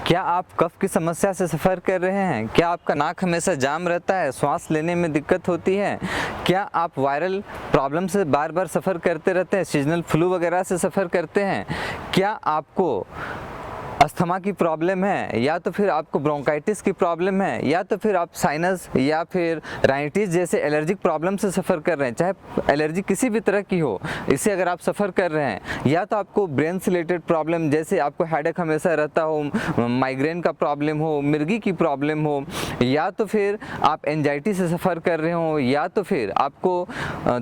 क्या आप कफ की समस्या से सफ़र कर रहे हैं? क्या आपका नाक हमेशा जाम रहता है, श्वास लेने में दिक्कत होती है? क्या आप वायरल प्रॉब्लम से बार बार सफ़र करते रहते हैं, सीजनल फ्लू वगैरह से सफ़र करते हैं? क्या आपको अस्थमा की प्रॉब्लम है, या तो फिर आपको ब्रोंकाइटिस की प्रॉब्लम है, या तो फिर आप साइनस या फिर राइनिटिस जैसे एलर्जिक प्रॉब्लम से सफ़र कर रहे हैं? चाहे एलर्जी किसी भी तरह की हो, इससे अगर आप सफ़र कर रहे हैं, या तो आपको ब्रेन से रिलेटेड प्रॉब्लम जैसे आपको हेडेक हमेशा रहता हो, माइग्रेन का प्रॉब्लम हो, मिर्गी की प्रॉब्लम हो, या तो फिर आप एंजाइटी से सफ़र कर रहे हो, या तो फिर आपको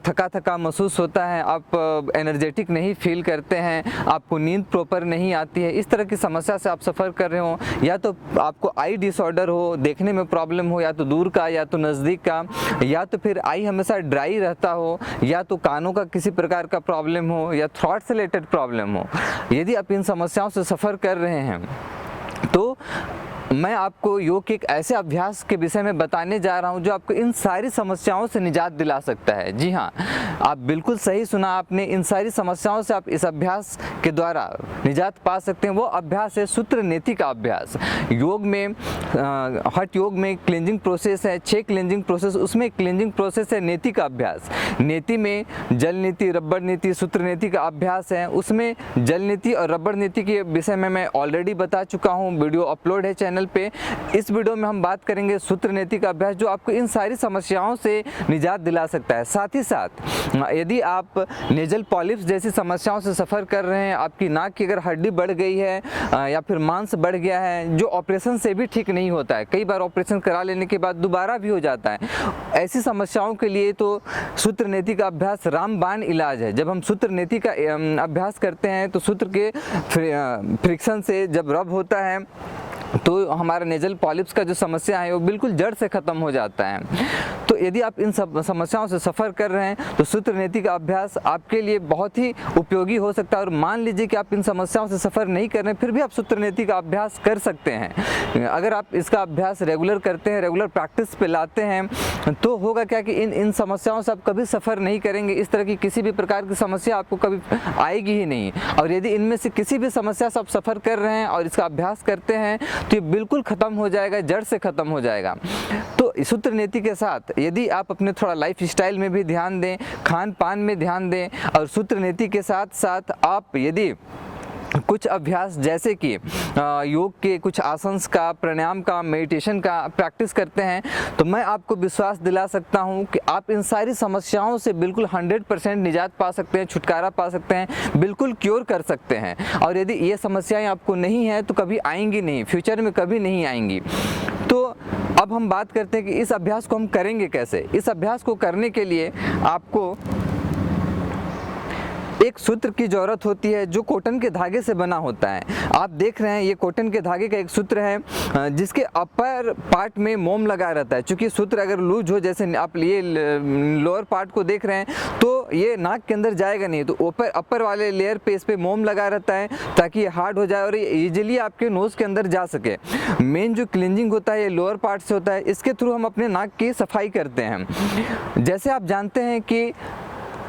थका थका महसूस होता है, आप एनर्जेटिक नहीं फील करते हैं, आपको नींद प्रॉपर नहीं आती है, इस तरह की समस्या से आप सफ़र कर रहे हो, या तो आपको आई डिसऑर्डर हो, देखने में प्रॉब्लम हो, या तो दूर का या तो नज़दीक का, या तो फिर आई हमेशा ड्राई रहता हो, या तो कानों का किसी प्रकार का प्रॉब्लम हो, या थ्रॉट से रिलेटेड प्रॉब्लम हो, यदि आप इन समस्याओं से सफ़र कर रहे हैं तो मैं आपको योग के एक ऐसे अभ्यास के विषय में बताने जा रहा हूं जो आपको इन सारी समस्याओं से निजात दिला सकता है। जी हाँ, आप बिल्कुल सही सुना आपने, इन सारी समस्याओं से आप इस अभ्यास के द्वारा निजात पा सकते हैं। वो अभ्यास है सूत्र नेति का अभ्यास। योग में हठ योग में क्लींजिंग प्रोसेस है, 6 क्लींजिंग प्रोसेस, उसमें क्लींजिंग प्रोसेस है नेति का अभ्यास। नेति में जल नीति, रबड़ नीति, सूत्र नीति का अभ्यास है। उसमें जल नीति और रबड़ नीति के विषय में मैं ऑलरेडी बता चुका हूँ, वीडियो अपलोड है चैनल पे। इस वीडियो में हम बात करेंगे सूत्र नीति का अभ्यास जो आपको इन सारी समस्याओं से निजात दिला सकता है। साथ ही साथ यदि आप नेजल पॉलिप्स जैसी समस्याओं से सफ़र कर रहे हैं, आपकी नाक की अगर हड्डी बढ़ गई है या फिर मांस बढ़ गया है जो ऑपरेशन से भी ठीक नहीं होता है, कई बार ऑपरेशन करा लेने के बाद दोबारा भी हो जाता है, ऐसी समस्याओं के लिए तो सूत्र नीति का अभ्यास रामबाण इलाज है। जब हम सूत्र नीति का अभ्यास करते हैं तो सूत्र के फ्रिक्शन से जब रब होता है तो हमारा नेजल पॉलिप्स का जो समस्या है वो बिल्कुल जड़ से ख़त्म हो जाता है। तो यदि आप इन सब समस्याओं से सफ़र कर रहे हैं तो सूत्र नीति का अभ्यास आपके लिए बहुत ही उपयोगी हो सकता है। और मान लीजिए कि आप इन समस्याओं से सफ़र नहीं कर रहे हैं, फिर भी आप सूत्र नीति का अभ्यास कर सकते हैं। अगर आप इसका अभ्यास रेगुलर करते हैं, रेगुलर प्रैक्टिस पे लाते हैं, तो होगा क्या कि इन समस्याओं से आप कभी सफ़र नहीं करेंगे। इस तरह की किसी भी प्रकार की समस्या आपको कभी आएगी ही नहीं। और यदि इनमें से किसी भी समस्या से आप सफ़र कर रहे हैं और इसका अभ्यास करते हैं तो ये बिल्कुल ख़त्म हो जाएगा, जड़ से ख़त्म हो जाएगा। तो सूत्र नीति के साथ यदि आप अपने थोड़ा लाइफ स्टाइल में भी ध्यान दें, खान पान में ध्यान दें, और सूत्र नीति के साथ साथ आप यदि कुछ अभ्यास जैसे कि योग के कुछ आसन्स का, प्राणायाम का, मेडिटेशन का प्रैक्टिस करते हैं, तो मैं आपको विश्वास दिला सकता हूं कि आप इन सारी समस्याओं से बिल्कुल 100% निजात पा सकते हैं, छुटकारा पा सकते हैं, बिल्कुल क्योर कर सकते हैं। और यदि ये समस्याएं आपको नहीं हैं तो कभी आएंगी नहीं, फ्यूचर में कभी नहीं आएंगी। तो अब हम बात करते हैं कि इस अभ्यास को हम करेंगे कैसे। इस अभ्यास को करने के लिए आपको एक सूत्र की ज़रूरत होती है जो कॉटन के धागे से बना होता है। आप देख रहे हैं ये कॉटन के धागे का एक सूत्र है जिसके अपर पार्ट में मोम लगा रहता है। चूँकि सूत्र अगर लूज हो, जैसे आप ये लोअर पार्ट को देख रहे हैं, तो ये नाक के अंदर जाएगा नहीं, तो अपर वाले लेयर पे इस पर मोम लगा रहता है ताकि ये हार्ड हो जाए और ये ईजिली आपके नोज़ के अंदर जा सके। मेन जो क्लींजिंग होता है ये लोअर पार्ट से होता है, इसके थ्रू हम अपने नाक की सफाई करते हैं। जैसे आप जानते हैं कि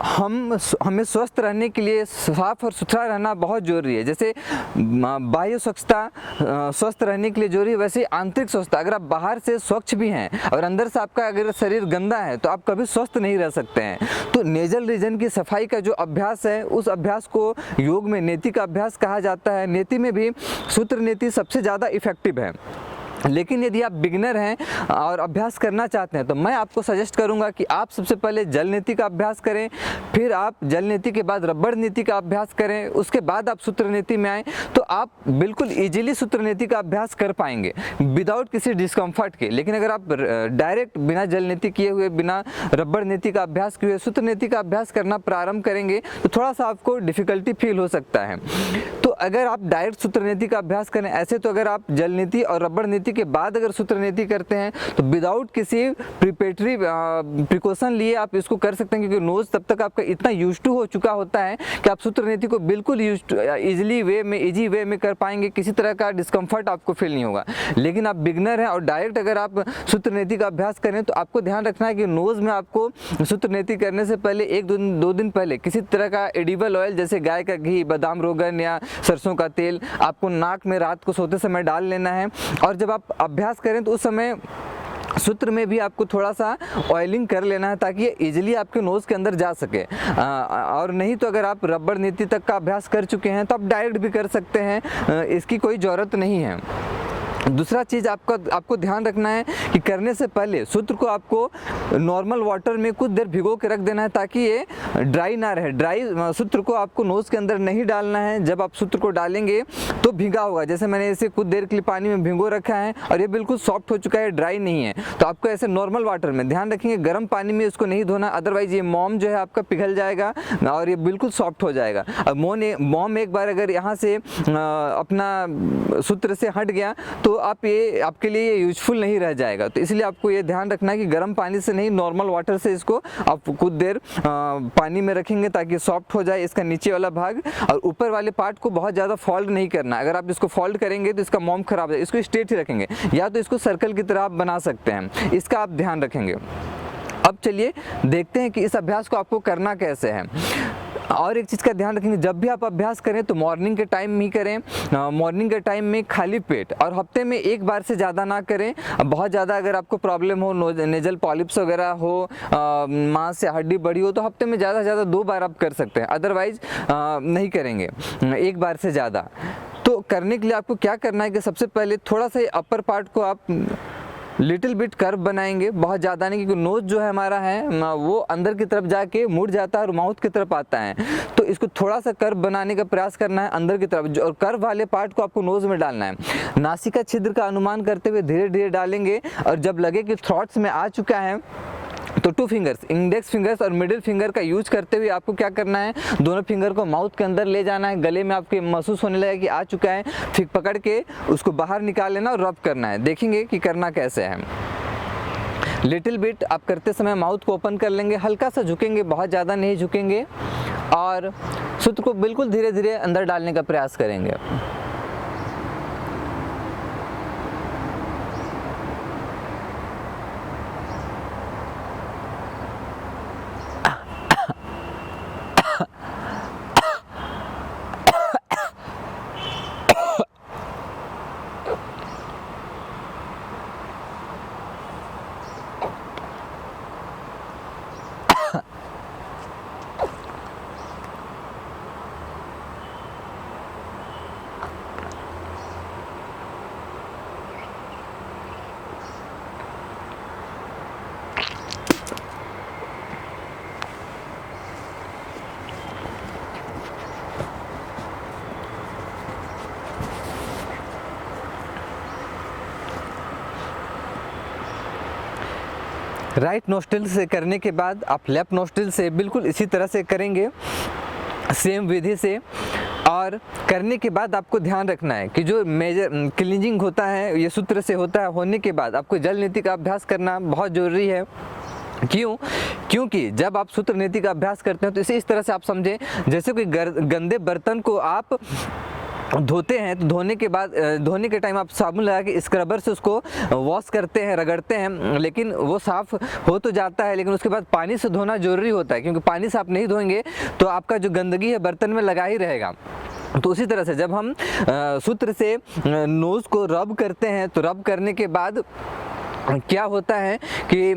हमें स्वस्थ रहने के लिए साफ और सुथरा रहना बहुत ज़रूरी है। जैसे बाह्य स्वच्छता स्वस्थ रहने के लिए जरूरी है, वैसे आंतरिक स्वच्छता। अगर आप बाहर से स्वच्छ भी हैं और अंदर से आपका अगर शरीर गंदा है तो आप कभी स्वस्थ नहीं रह सकते हैं। तो नेजल रीजन की सफाई का जो अभ्यास है, उस अभ्यास को योग में नेति का अभ्यास कहा जाता है। नेति में भी सूत्र नेति सबसे ज़्यादा इफेक्टिव है। लेकिन यदि आप बिगिनर हैं और अभ्यास करना चाहते हैं तो मैं आपको सजेस्ट करूंगा कि आप सबसे पहले जल नीति का अभ्यास करें, फिर आप जल नीति के बाद रबड़ नीति का अभ्यास करें, उसके बाद आप सूत्र नीति में आएँ तो आप बिल्कुल इजीली सूत्र नीति का अभ्यास कर पाएंगे विदाउट किसी डिस्कम्फर्ट के। लेकिन अगर आप डायरेक्ट बिना जल नीति किए हुए, बिना रबड़ नीति का अभ्यास किए हुए सूत्र नीति का अभ्यास करना प्रारंभ करेंगे तो थोड़ा सा आपको डिफ़िकल्टी फील हो सकता है। तो अगर आप डायरेक्ट सूत्र नीति का अभ्यास करें, ऐसे तो अगर आप जल नीति और रबड़ नीति नीति के बाद अगर सूत्र नीति करते हैं तो विदाउट किसी प्रिपरेटरी प्रिकॉशन लिए आप इसको कर सकते हैं, क्योंकि नोज तब तक आपका इतना यूज टू हो चुका होता है कि आप सूत्र नीति को बिल्कुल इजी वे में कर पाएंगे, किसी तरह का डिस्कम्फर्ट आपको फील नहीं होगा। लेकिन आप बिगनर हैं और डायरेक्ट अगर आप सूत्र नीति का अभ्यास करें तो आपको ध्यान रखना है कि नोज में आपको सूत्र नीति करने से पहले 1-2 दिन पहले किसी तरह का एडिबल ऑयल जैसे गाय का घी, बादाम रोगन या सरसों का तेल आपको नाक में रात को सोते समय डाल लेना है। और जब आप अभ्यास करें तो उस समय सूत्र में भी आपको थोड़ा सा ऑयलिंग कर लेना है ताकि ये इजीली आपके नोज़ के अंदर जा सके। और नहीं तो अगर आप रबर नीति तक का अभ्यास कर चुके हैं तो आप डायरेक्ट भी कर सकते हैं, इसकी कोई ज़रूरत नहीं है। दूसरा चीज़ आपको ध्यान रखना है कि करने से पहले सूत्र को आपको नॉर्मल वाटर में कुछ देर भिगो के रख देना है ताकि ये ड्राई ना रहे। ड्राई सूत्र को आपको नोज़ के अंदर नहीं डालना है। जब आप सूत्र को डालेंगे तो भीगा होगा, जैसे मैंने इसे कुछ देर के लिए पानी में भिगो रखा है और ये बिल्कुल सॉफ्ट हो चुका है, ड्राई नहीं है। तो आपको ऐसे नॉर्मल वाटर में ध्यान रखेंगे, गर्म पानी में इसको नहीं धोना, अदरवाइज ये मोम जो है आपका पिघल जाएगा और ये बिल्कुल सॉफ्ट हो जाएगा। अब मोम एक बार अगर यहाँ से अपना सूत्र से हट गया तो आपके लिए ये यूजफुल नहीं रह जाएगा। तो इसलिए आपको ये ध्यान रखना है कि गर्म पानी से नहीं, नॉर्मल वाटर से इसको आप कुछ देर पानी में रखेंगे ताकि सॉफ्ट हो जाए इसका नीचे वाला भाग। और ऊपर वाले पार्ट को बहुत ज़्यादा फोल्ड नहीं करना, अगर आप इसको फोल्ड करेंगे तो इसका मोम खराब हो जाए। इसको स्ट्रेट ही रखेंगे या तो इसको सर्कल की तरह आप बना सकते हैं, इसका आप ध्यान रखेंगे। अब चलिए देखते हैं कि इस अभ्यास को आपको करना कैसे है। और एक चीज़ का ध्यान रखेंगे, जब भी आप अभ्यास करें तो मॉर्निंग के टाइम में ही करें, मॉर्निंग के टाइम में खाली पेट, और हफ्ते में एक बार से ज़्यादा ना करें। बहुत ज़्यादा अगर आपको प्रॉब्लम हो, नेजल पॉलिप्स वगैरह हो, मांस से हड्डी बढ़ी हो, तो हफ्ते में ज़्यादा से ज़्यादा 2 बार आप कर सकते हैं, अदरवाइज नहीं करेंगे एक बार से ज़्यादा। तो करने के लिए आपको क्या करना है कि सबसे पहले थोड़ा सा अपर पार्ट को आप लिटिल बिट कर्व बनाएंगे, बहुत ज़्यादा नहीं, क्योंकि नोज जो है हमारा है वो अंदर की तरफ जाके मुड़ जाता है और माउथ की तरफ आता है। तो इसको थोड़ा सा कर्व बनाने का प्रयास करना है अंदर की तरफ, और कर्व वाले पार्ट को आपको नोज में डालना है। नासिका छिद्र का अनुमान करते हुए धीरे धीरे डालेंगे, और जब लगे कि थ्रॉट्स में आ चुका है तो 2 फिंगर्स, इंडेक्स फिंगर्स और मिडिल फिंगर का यूज करते हुए आपको क्या करना है, दोनों फिंगर को माउथ के अंदर ले जाना है। गले में आपके महसूस होने लगा कि आ चुका है, फिर पकड़ के उसको बाहर निकाल लेना और रब करना है। देखेंगे कि करना कैसे है। लिटिल बिट आप करते समय माउथ को ओपन कर लेंगे, हल्का सा झुकेंगे, बहुत ज़्यादा नहीं झुकेंगे, और सूत्र को बिल्कुल धीरे धीरे अंदर डालने का प्रयास करेंगे। राइट नोस्ट्रिल से करने के बाद आप लेफ्ट नोस्ट्रिल से बिल्कुल इसी तरह से करेंगे, सेम विधि से। और करने के बाद आपको ध्यान रखना है कि जो मेजर क्लींजिंग होता है ये सूत्र से होता है, होने के बाद आपको जल नीति का अभ्यास करना बहुत ज़रूरी है। क्योंकि जब आप सूत्र नीति का अभ्यास करते हैं तो इसे इस तरह से आप समझें जैसे कोई गंदे बर्तन को आप धोते हैं, तो धोने के टाइम आप साबुन लगा के स्क्रबर से उसको वॉश करते हैं, रगड़ते हैं, लेकिन वो साफ़ हो तो जाता है, लेकिन उसके बाद पानी से धोना ज़रूरी होता है, क्योंकि पानी से आप नहीं धोएंगे तो आपका जो गंदगी है बर्तन में लगा ही रहेगा। तो उसी तरह से जब हम सूत्र से नोज़ को रब करते हैं तो रब करने के बाद क्या होता है कि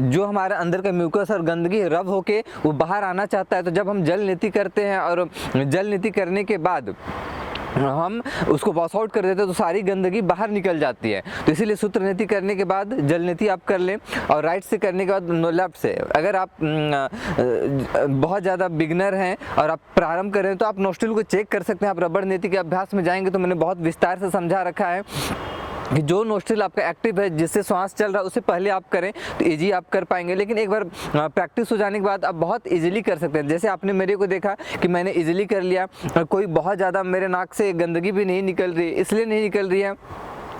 जो हमारा अंदर का म्यूकस और गंदगी रब होके वो बाहर आना चाहता है। तो जब हम जल नीति करते हैं और जल नीति करने के बाद हम उसको वॉश आउट कर देते हैं तो सारी गंदगी बाहर निकल जाती है। तो इसीलिए सूत्र नीति करने के बाद जल नीति आप कर लें, और राइट से करने के बाद लेफ्ट से। अगर आप बहुत ज़्यादा बिगनर हैं और आप प्रारंभ करें तो आप नोस्ट्रिल को चेक कर सकते हैं। आप रबड़ नीति के अभ्यास में जाएंगे तो मैंने बहुत विस्तार से समझा रखा है कि जो नोस्ट्रिल आपका एक्टिव है, जिससे श्वास चल रहा है, उससे पहले आप करें तो इजी आप कर पाएंगे। लेकिन एक बार प्रैक्टिस हो जाने के बाद आप बहुत इजीली कर सकते हैं। जैसे आपने मेरे को देखा कि मैंने इजीली कर लिया, कोई बहुत ज़्यादा मेरे नाक से गंदगी भी नहीं निकल रही, इसलिए नहीं निकल रही है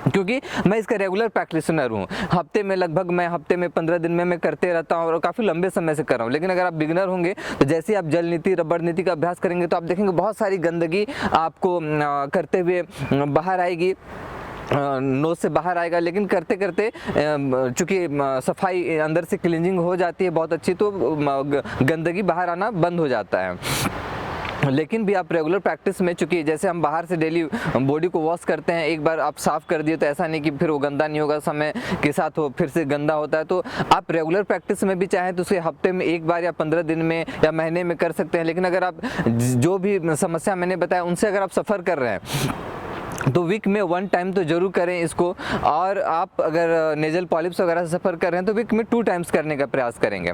क्योंकि मैं इसका रेगुलर प्रैक्टिशनर हूँ। हफ्ते में लगभग मैं हफ्ते में 15 दिन में मैं करते रहता हूँ और काफ़ी लंबे समय से कर रहा हूँ। लेकिन अगर आप बिगिनर होंगे तो जैसे आप जल नीति, रबड़ नीति का अभ्यास करेंगे तो आप देखेंगे बहुत सारी गंदगी आपको करते हुए बाहर आएगी, नोज से बाहर आएगा। लेकिन करते करते चूँकि सफाई अंदर से क्लींजिंग हो जाती है बहुत अच्छी, तो गंदगी बाहर आना बंद हो जाता है। लेकिन भी आप रेगुलर प्रैक्टिस में, चूँकि जैसे हम बाहर से डेली बॉडी को वॉश करते हैं, एक बार आप साफ़ कर दिए तो ऐसा नहीं कि फिर वो गंदा नहीं होगा, समय के साथ वो फिर से गंदा होता है। तो आप रेगुलर प्रैक्टिस में भी चाहें तो उसे हफ्ते में एक बार या 15 दिन में या महीने में कर सकते हैं। लेकिन अगर आप जो भी समस्या मैंने बताया उनसे अगर आप सफ़र कर रहे हैं तो वीक में 1 टाइम तो ज़रूर करें इसको। और आप अगर नेजल पॉलिप्स वगैरह से सफ़र कर रहे हैं तो वीक में 2 टाइम्स करने का प्रयास करेंगे।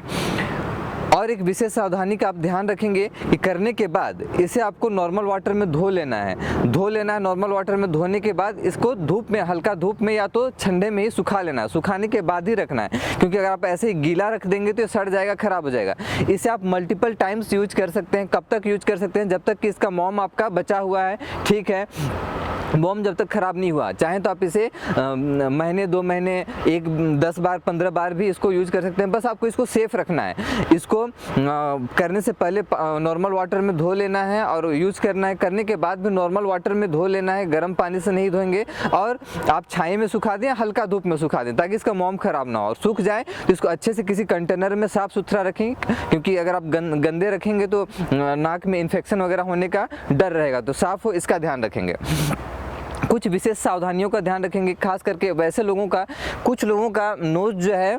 और एक विशेष सावधानी का आप ध्यान रखेंगे कि करने के बाद इसे आपको नॉर्मल वाटर में धो लेना है। नॉर्मल वाटर में धोने के बाद इसको धूप में, हल्का धूप में या तो ठंडे में ही सुखा लेना है। सुखाने के बाद ही रखना है, क्योंकि अगर आप ऐसे ही गीला रख देंगे तो ये सड़ जाएगा, ख़राब हो जाएगा। इसे आप मल्टीपल टाइम्स यूज कर सकते हैं। कब तक यूज कर सकते हैं? जब तक कि इसका मोम आपका बचा हुआ है, ठीक है, मोम जब तक ख़राब नहीं हुआ। चाहें तो आप इसे महीने 2 महीने 10 बार 15 बार भी इसको यूज़ कर सकते हैं। बस आपको इसको सेफ़ रखना है। इसको करने से पहले नॉर्मल वाटर में धो लेना है और यूज़ करना है। करने के बाद भी नॉर्मल वाटर में धो लेना है, गर्म पानी से नहीं धोएंगे। और आप छाया में सुखा दें, हल्का धूप में सुखा दें, ताकि इसका मोम ख़राब ना हो। और सूख जाए तो इसको अच्छे से किसी कंटेनर में साफ़ सुथरा रखें, क्योंकि अगर आप गंदे रखेंगे तो नाक में इन्फेक्शन वगैरह होने का डर रहेगा। तो साफ़ हो, इसका ध्यान रखेंगे। कुछ विशेष सावधानियों का ध्यान रखेंगे, खास करके वैसे लोगों का, कुछ लोगों का नोज जो है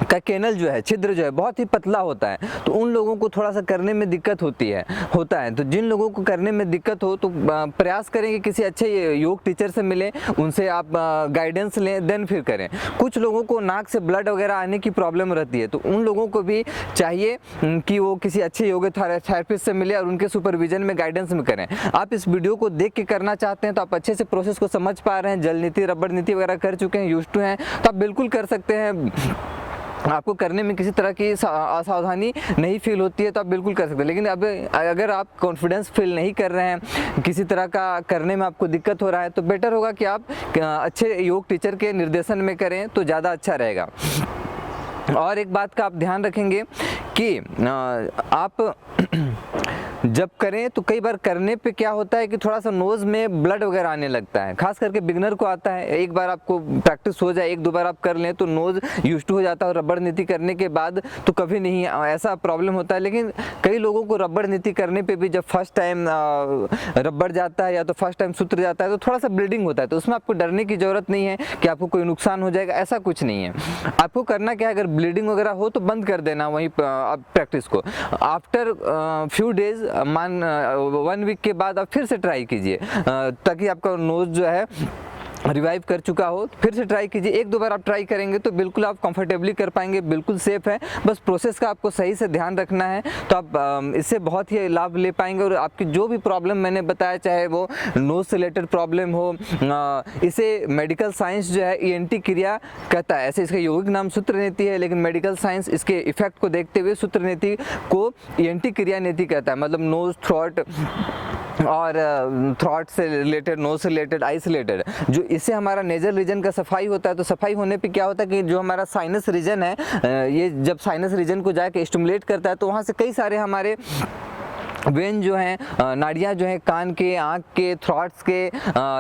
का कैनल जो है, छिद्र जो है बहुत ही पतला होता है, तो उन लोगों को थोड़ा सा करने में दिक्कत होता है। तो जिन लोगों को करने में दिक्कत हो तो प्रयास करें कि किसी अच्छे योग टीचर से मिलें, उनसे आप गाइडेंस लें, देन फिर करें। कुछ लोगों को नाक से ब्लड वगैरह आने की प्रॉब्लम रहती है, तो उन लोगों को भी चाहिए कि वो किसी अच्छे योग थेरेपिस्ट से मिले और उनके सुपरविजन में, गाइडेंस में करें। आप इस वीडियो को देख के करना चाहते हैं तो आप अच्छे से प्रोसेस को समझ पा रहे हैं, जल नीति, रबड़ नीति वगैरह कर चुके हैं, यूज्ड टू हैं, तो आप बिल्कुल कर सकते हैं। आपको करने में किसी तरह की असावधानी नहीं फील होती है तो आप बिल्कुल कर सकते हैं। लेकिन अब अगर आप कॉन्फिडेंस फील नहीं कर रहे हैं, किसी तरह का करने में आपको दिक्कत हो रहा है, तो बेटर होगा कि आप अच्छे योग टीचर के निर्देशन में करें तो ज़्यादा अच्छा रहेगा। और एक बात का आप ध्यान रखेंगे कि आप जब करें तो कई बार करने पे क्या होता है कि थोड़ा सा नोज़ में ब्लड वगैरह आने लगता है, खास करके बिगनर को आता है। एक बार आपको प्रैक्टिस हो जाए, 1-2 बार आप कर लें तो नोज़ यूज्ड हो जाता है। और रबड़ नीति करने के बाद तो कभी नहीं ऐसा प्रॉब्लम होता है। लेकिन कई लोगों को रबड़ नीति करने पे भी जब फर्स्ट टाइम रबड़ जाता है या तो फर्स्ट टाइम सूत्र जाता है तो थोड़ा सा ब्लीडिंग होता है। तो उसमें आपको डरने की ज़रूरत नहीं है कि आपको कोई नुकसान हो जाएगा, ऐसा कुछ नहीं है। आपको करना क्या है, अगर ब्लीडिंग वगैरह हो तो बंद कर देना वहीं आप प्रैक्टिस को। आफ्टर फ्यू डेज, 1 वीक के बाद आप फिर से ट्राई कीजिए, ताकि आपका नोज जो है रिवाइव कर चुका हो। फिर से ट्राई कीजिए। 1-2 बार आप ट्राई करेंगे तो बिल्कुल आप कंफर्टेबली कर पाएंगे, बिल्कुल सेफ़ है। बस प्रोसेस का आपको सही से ध्यान रखना है, तो आप इससे बहुत ही लाभ ले पाएंगे। और आपकी जो भी प्रॉब्लम मैंने बताया, चाहे वो नोज से रिलेटेड प्रॉब्लम हो, इसे मेडिकल साइंस जो है ENT क्रिया कहता है। ऐसे इसका यौगिक नाम सूत्र नीति है, लेकिन मेडिकल साइंस इसके इफेक्ट को देखते हुए सूत्र नीति को ENT क्रिया नीति कहता है। मतलब नोज, थ्रोट और थ्रॉट से रिलेटेड, नोज से रिलेटेड, आई से रिलेटेड, जो इससे हमारा नेजल रीजन का सफाई होता है। तो सफाई होने पे क्या होता है कि जो हमारा साइनस रीजन है, ये जब साइनस रीजन को जाके स्टिमुलेट करता है तो वहाँ से कई सारे हमारे वेन जो हैं, नाड़ियाँ जो हैं कान के, आँख के, थ्रॉट्स के,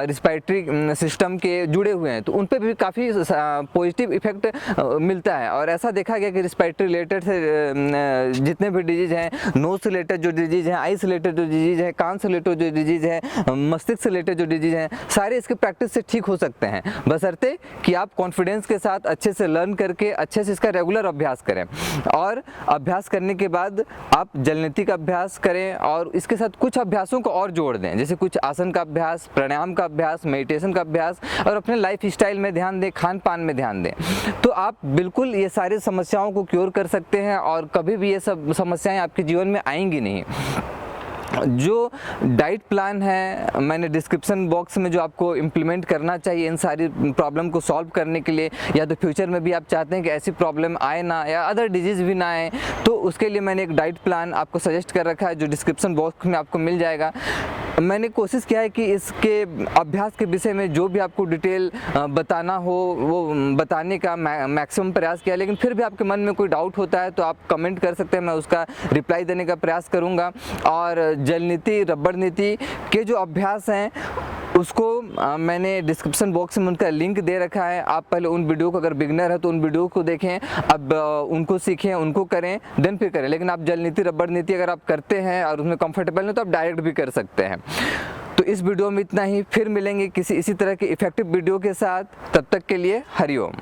रिस्पायरेटरी सिस्टम के जुड़े हुए हैं, तो उन पे भी काफ़ी पॉजिटिव इफेक्ट मिलता है। और ऐसा देखा गया कि रिस्पायरेटरी रिलेटेड से जितने भी डिजीज़ हैं, नोज से रिलेटेड जो डिजीज़ हैं, आई से रिलेटेड जो डिजीज़ है, कान से रिलेटेड जो डिजीज़ है, मस्तिष्क से रिलेटेड जो डिजीज़ हैं, सारे इसके प्रैक्टिस से ठीक हो सकते हैं, बशर्ते कि आप कॉन्फिडेंस के साथ अच्छे से लर्न करके अच्छे से इसका रेगुलर अभ्यास करें। और अभ्यास करने के बाद आप जल नीति का अभ्यास करें और इसके साथ कुछ अभ्यासों को और जोड़ दें, जैसे कुछ आसन का अभ्यास, प्राणायाम का अभ्यास, मेडिटेशन का अभ्यास, और अपने लाइफ स्टाइल में ध्यान दें, खान पान में ध्यान दें। तो आप बिल्कुल ये सारी समस्याओं को क्योर कर सकते हैं और कभी भी ये सब समस्याएं आपके जीवन में आएंगी नहीं। जो डाइट प्लान है मैंने डिस्क्रिप्शन बॉक्स में जो आपको इम्प्लीमेंट करना चाहिए इन सारी प्रॉब्लम को सॉल्व करने के लिए, या तो फ्यूचर में भी आप चाहते हैं कि ऐसी प्रॉब्लम आए ना, या अदर डिजीज़ भी ना आए, तो उसके लिए मैंने एक डाइट प्लान आपको सजेस्ट कर रखा है जो डिस्क्रिप्शन बॉक्स में आपको मिल जाएगा। मैंने कोशिश किया है कि इसके अभ्यास के विषय में जो भी आपको डिटेल बताना हो वो बताने का मैक्सिमम प्रयास किया, लेकिन फिर भी आपके मन में कोई डाउट होता है तो आप कमेंट कर सकते हैं, मैं उसका रिप्लाई देने का प्रयास करूंगा। और जल नीति, रबड़ नीति के जो अभ्यास हैं उसको मैंने डिस्क्रिप्शन बॉक्स में उनका लिंक दे रखा है। आप पहले उन वीडियो को, अगर बिगनर है तो उन वीडियो को देखें, अब उनको सीखें, उनको करें, देन फिर करें। लेकिन आप जल नीति, रबड़ नीति अगर आप करते हैं और उसमें कंफर्टेबल नहीं तो आप डायरेक्ट भी कर सकते हैं। तो इस वीडियो में इतना ही, फिर मिलेंगे किसी इसी तरह के इफेक्टिव वीडियो के साथ। तब तक के लिए हरिओम।